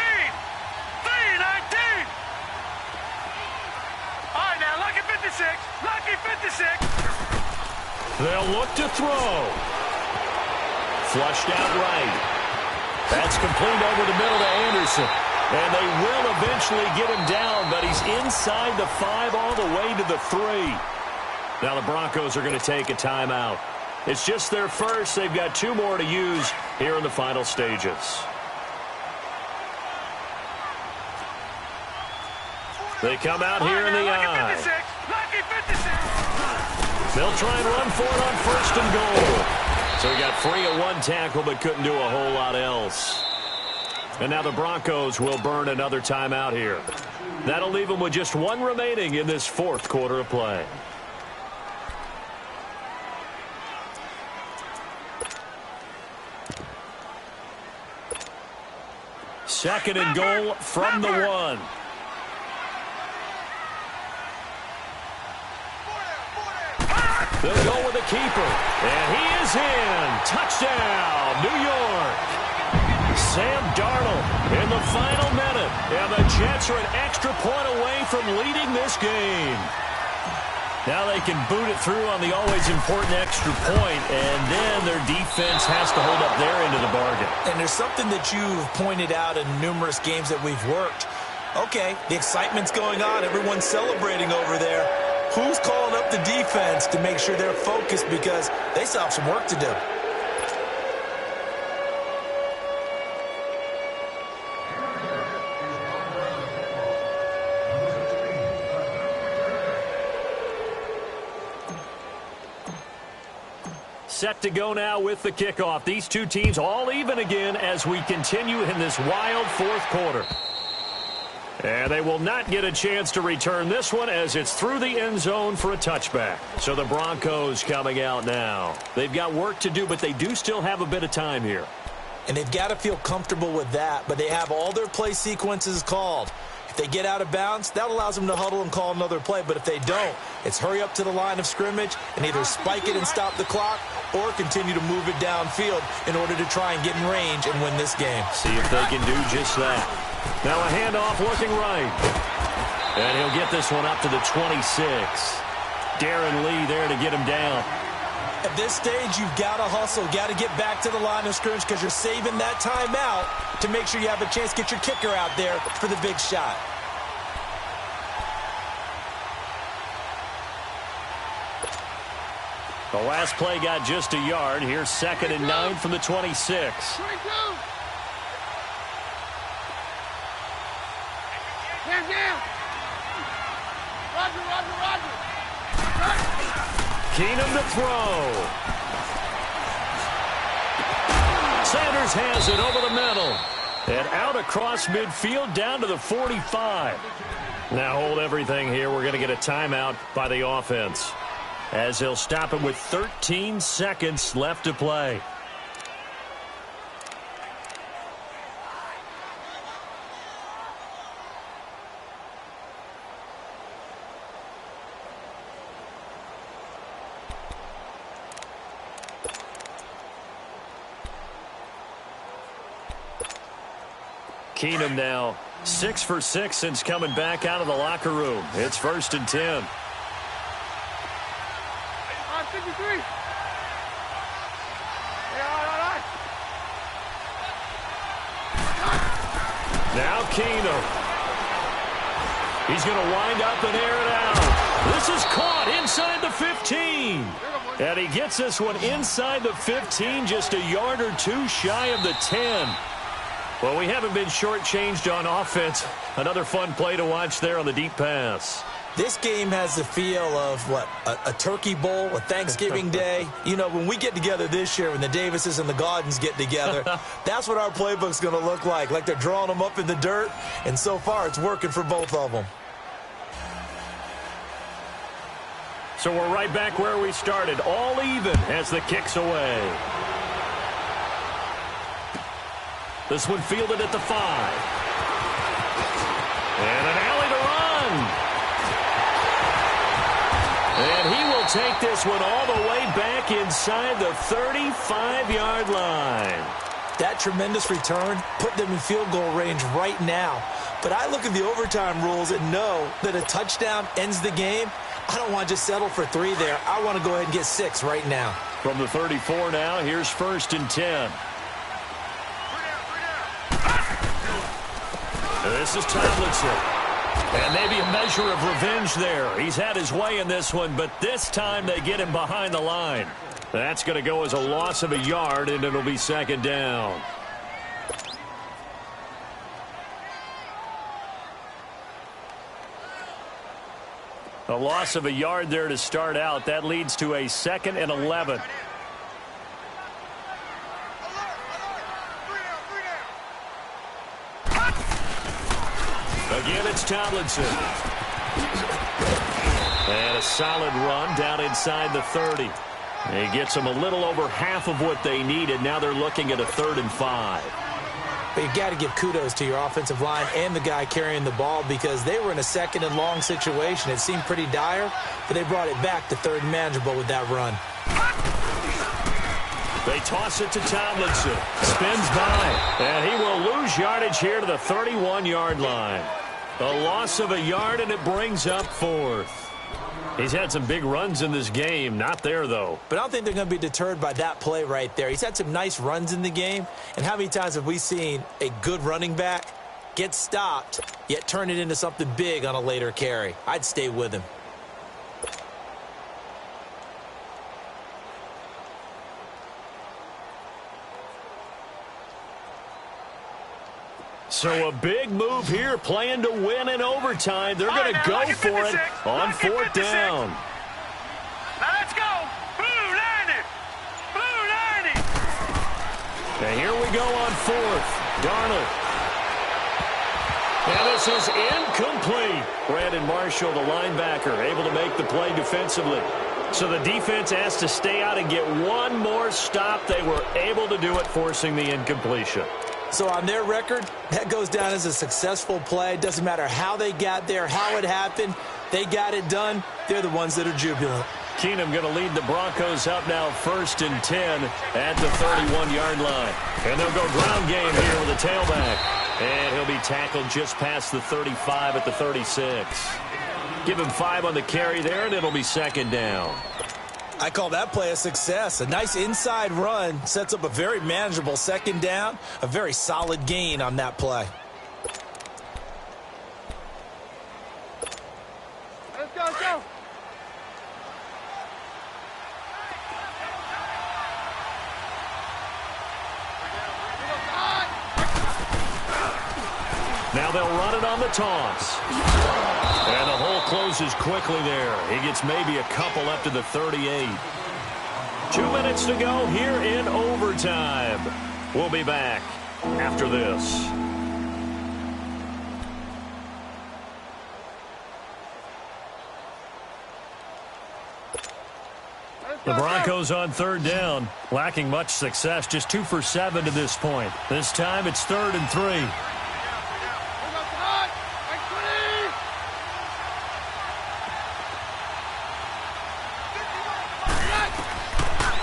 All right, now, lucky 56. Lucky 56. They'll look to throw. Flushed out right. That's complete over the middle to Anderson. And they will eventually get him down, but he's inside the 5 all the way to the 3. Now the Broncos are going to take a timeout. It's just their first. They've got 2 more to use here in the final stages. They come out here in the eye. Lucky 56. They'll try and run for it on 1st and goal. So he got free of 1 tackle but couldn't do a whole lot else. And now the Broncos will burn another timeout here. That'll leave them with just 1 remaining in this 4th quarter of play. Second and goal from the 1. They'll go with the keeper. And he is in. Touchdown, New York. Sam Darnold in the final minute. And the Jets are an extra point away from leading this game. Now they can boot it through on the always important extra point, and then their defense has to hold up their end of the bargain. And there's something that you've pointed out in numerous games that we've worked. Okay, the excitement's going on. Everyone's celebrating over there. Who's calling up the defense to make sure they're focused, because they still have some work to do? Set to go now with the kickoff. These two teams all even again as we continue in this wild fourth quarter. And they will not get a chance to return this one as it's through the end zone for a touchback. So the Broncos coming out now. They've got work to do, but they do still have a bit of time here. And they've got to feel comfortable with that, but they have all their play sequences called. If they get out of bounds, that allows them to huddle and call another play. But if they don't, it's hurry up to the line of scrimmage and either spike it and stop the clock or continue to move it downfield in order to try and get in range and win this game. See if they can do just that. Now a handoff looking right. And he'll get this one up to the 26. Darren Lee there to get him down. At this stage, you've got to hustle, got to get back to the line of scrimmage because you're saving that timeout to make sure you have a chance to get your kicker out there for the big shot. The last play got just a yard. Here's 2nd and 9 from the 26. 22. Hands down. Roger. Keenum to throw. Sanders has it over the middle. And out across midfield down to the 45. Now hold everything here. We're going to get a timeout by the offense, as they'll stop it with 13 seconds left to play. Keenum now 6 for 6 since coming back out of the locker room. It's 1st and 10. 53. Now Keenum. He's going to wind up and air it out. This is caught inside the 15. And he gets this one inside the 15, just a yard or two shy of the 10. Well, we haven't been shortchanged on offense. Another fun play to watch there on the deep pass. This game has the feel of, what, a turkey bowl, a Thanksgiving day. You know, when we get together this year, when the Davises and the Gaudens get together, that's what our playbook's going to look like they're drawing them up in the dirt. And so far, it's working for both of them. So we're right back where we started, all even as the kick's away. This one fielded at the 5. And an alley to run. And he will take this one all the way back inside the 35-yard line. That tremendous return put them in field goal range right now. But I look at the overtime rules and know that a touchdown ends the game. I don't want to just settle for 3 there. I want to go ahead and get 6 right now. From the 34 now, here's 1st and 10. This is Tomlinson. And maybe a measure of revenge there. He's had his way in this one, but this time they get him behind the line. That's going to go as a loss of a yard, and it'll be 2nd down. A loss of a yard there to start out. That leads to a 2nd and 11. Again, it's Tomlinson. And a solid run down inside the 30. He gets them a little over half of what they needed. Now they're looking at a 3rd and 5. But you got to give kudos to your offensive line and the guy carrying the ball because they were in a second and long situation. It seemed pretty dire, but they brought it back to third and manageable with that run. They toss it to Tomlinson. Spins by, and he will lose yardage here to the 31-yard line. A loss of a yard, and it brings up fourth. He's had some big runs in this game. Not there, though. But I don't think they're going to be deterred by that play right there. He's had some nice runs in the game. And how many times have we seen a good running back get stopped, yet turn it into something big on a later carry? I'd stay with him. So a big move here, playing to win in overtime. They're going to go for it on fourth down. Now let's go. Blue 90. Blue 90. And here we go on fourth. Darnold. And this is incomplete. Brandon Marshall, the linebacker, able to make the play defensively. So the defense has to stay out and get one more stop. They were able to do it, forcing the incompletion. So on their record, that goes down as a successful play. Doesn't matter how they got there, how it happened. They got it done. They're the ones that are jubilant. Keenum going to lead the Broncos up now 1st and 10 at the 31-yard line. And they'll go ground game here with a tailback. And he'll be tackled just past the 35 at the 36. Give him 5 on the carry there, and it'll be 2nd down. I call that play a success. A nice inside run sets up a very manageable 2nd down. A very solid gain on that play. Let's go, let's go. Now they'll run it on the toss. And the hole closes quickly there. He gets maybe a couple up to the 38. 2 minutes to go here in overtime. We'll be back after this. The Broncos on 3rd down, lacking much success, just 2 for 7 to this point. This time it's 3rd and 3.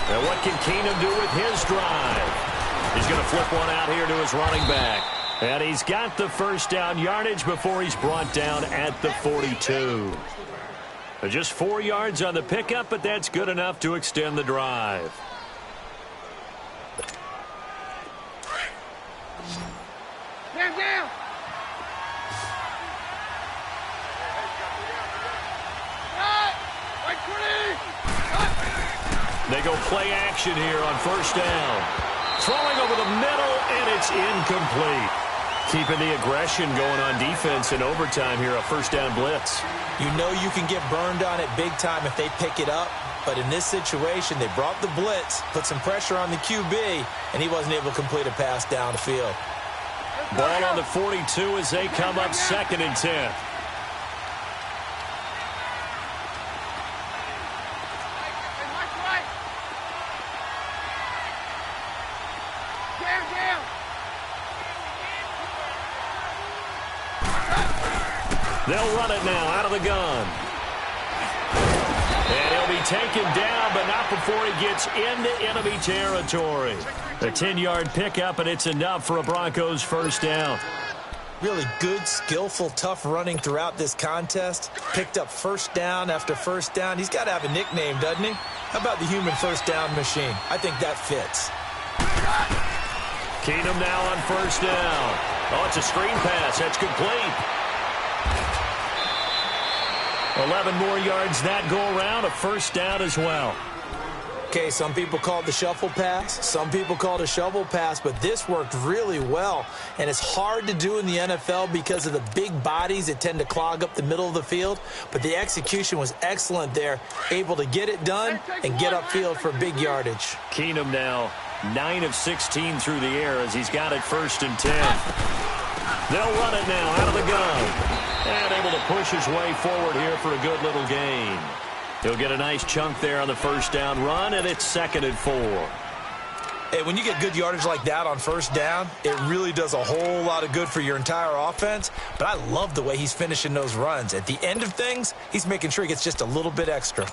And what can Keenum do with his drive? He's going to flip one out here to his running back. And he's got the 1st down yardage before he's brought down at the 42. Just 4 yards on the pickup, but that's good enough to extend the drive. Down. They go play action here on 1st down. Throwing over the middle, and it's incomplete. Keeping the aggression going on defense in overtime here, a 1st down blitz. You know you can get burned on it big time if they pick it up. But in this situation, they brought the blitz, put some pressure on the QB, and he wasn't able to complete a pass downfield. Ball on the 42 as they come up 2nd and 10. They'll run it now out of the gun. And he'll be taken down, but not before he gets into enemy territory. A 10-yard pickup, and it's enough for a Broncos 1st down. Really good, skillful, tough running throughout this contest. Picked up 1st down after 1st down. He's got to have a nickname, doesn't he? How about the human 1st down machine? I think that fits. Keenum now on 1st down. Oh, it's a screen pass. That's complete. 11 more yards that go around, a 1st down as well. Okay, some people call it the shuffle pass. Some people call it a shovel pass, but this worked really well. And it's hard to do in the NFL because of the big bodies that tend to clog up the middle of the field. But the execution was excellent there, able to get it done and get upfield for big yardage. Keenum now 9 of 16 through the air as he's got it 1st and 10. They'll run it now out of the gun. And able to push his way forward here for a good little gain. He'll get a nice chunk there on the 1st down run, and it's 2nd and 4. And when you get good yardage like that on first down, it really does a whole lot of good for your entire offense. But I love the way he's finishing those runs. At the end of things, he's making sure he gets just a little bit extra.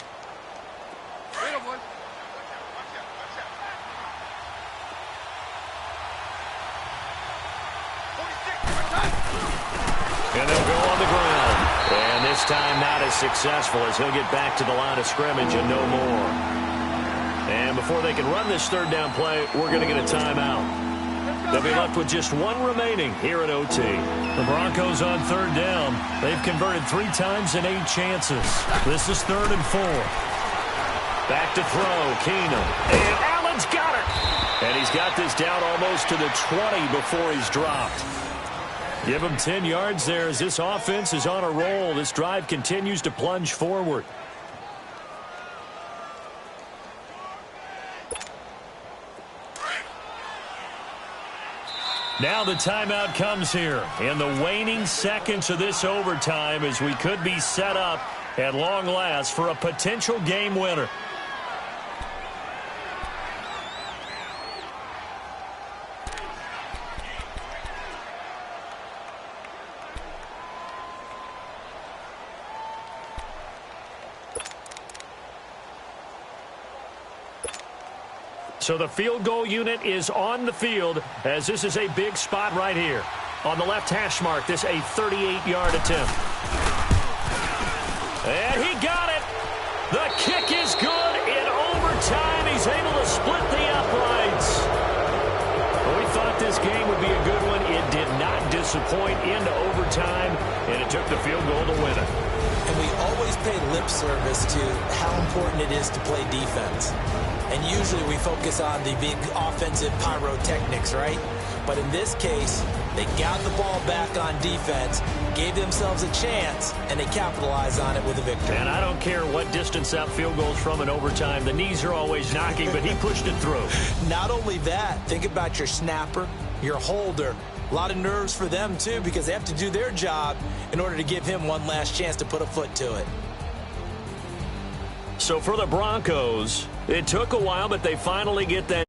And they'll go on the ground. And this time not as successful as he'll get back to the line of scrimmage and no more. And before they can run this third down play, we're going to get a timeout. They'll be left with just one remaining here at OT. The Broncos on third down. They've converted 3 times in 8 chances. This is 3rd and 4. Back to throw, Keenum. And Allen's got it. And he's got this down almost to the 20 before he's dropped. Give him 10 yards there as this offense is on a roll. This drive continues to plunge forward. Now the timeout comes here in the waning seconds of this overtime as we could be set up at long last for a potential game winner. So the field goal unit is on the field as this is a big spot right here. On the left hash mark, this a 38-yard attempt. And he got it. The kick is good. In overtime, he's able to split the uprights. We thought this game would be a good one. It did not disappoint into overtime, and it took the field goal to win it. And we always pay lip service to how important it is to play defense. And usually we focus on the big offensive pyrotechnics, right? But in this case, they got the ball back on defense, gave themselves a chance, and they capitalized on it with a victory. And I don't care what distance that field goes from in overtime. The knees are always knocking, but he pushed it through. Not only that, think about your snapper, your holder. A lot of nerves for them, too, because they have to do their job in order to give him one last chance to put a foot to it. So for the Broncos, it took a while, but they finally get that